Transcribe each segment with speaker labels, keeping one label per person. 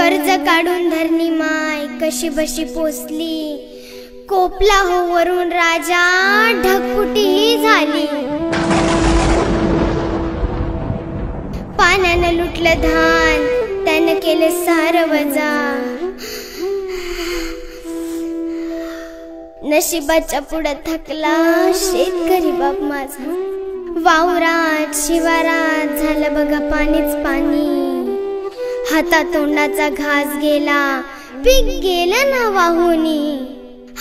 Speaker 1: कर्ज काढून धरणी माय कशी बशी पोचली, कोपला हो वरून राजा ढगफुटी झाली। पाण्यानं लुटलं धान त्यानं केलं सारं वजा, नशिबाच्या पुढं थकला शेतकरी बाप माझा। वावरात शिवारात झालं बघा पाणीच पाणी, हातातोंडाचा घास गेला पीक गेलं ना वाहुनी।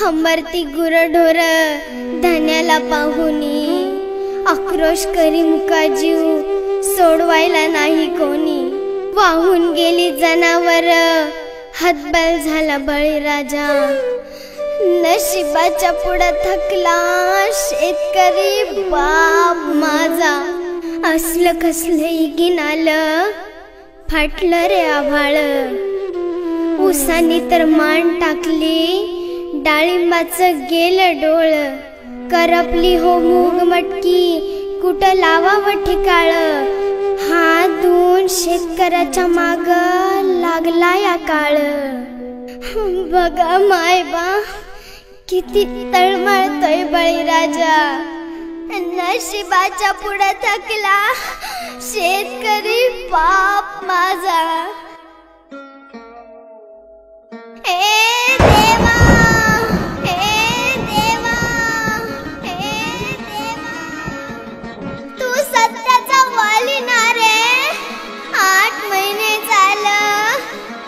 Speaker 1: हंबरती गुरढोर धान्याला पाहुनी, आक्रोश करी मुका जीव सोडवायला नाही कोणी। वाहून गेली जनावर हतबल झाला बळीराजा, नशिबाच्या पुढं थकला शेतकरी बाप माझा। असलं कसलं इगीन आलं फाटलं रे आभाळ, उसानी तर मान टाकली डाळिंबाचं गेलं डोळ। करपली हो मूग मटकी कुठं लावावं ठिकाळ, हात धुवून शेतकऱ्याच्या माग लागला या काळ। बघा मायबा किती तळमळतोय बळीराजा, नशिबाच्या पुढे थकला शेतकरी बाप माझा। तू सत्याचा वाली ना रे, 8 महिने झालं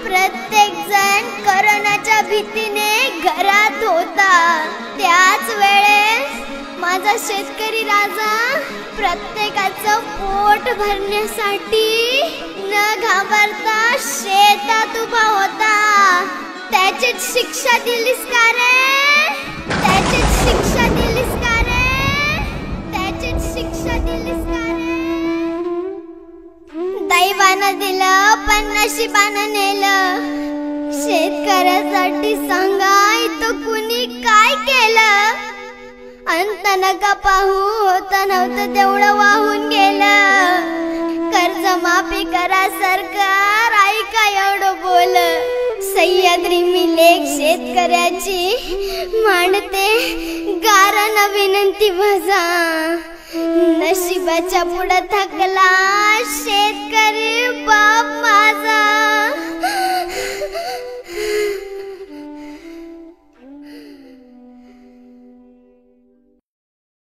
Speaker 1: प्रत्येक जण कोरोनाच्या भीतीने घरात होता। त्याच वेळेस माझा शेतकरी राजा प्रत्येकाचं पोट भरण्यासाठी न घाबरता शेतात उभा होता। त्याचीच शिक्षा दिलीस का रे, त्याचीच शिक्षा दिलीस का रे, त्याचीच शिक्षा दिलीस का रे। दैवानं दिलं पण नशिबानं नेलं, शेतकऱ्यासाठी सांगा इथं कुणी काय केलं। अंत नका पाहू होतं नव्हतं तेवढं वाहून गेलं, कर्ज माफी करा सरकार ऐका एवढं बोल। सह्याद्री मी लेख शेतकऱ्याची मांडते गारानं विनंती माझा, नशिबाच्या पुढं थकला शेतकरी बाप।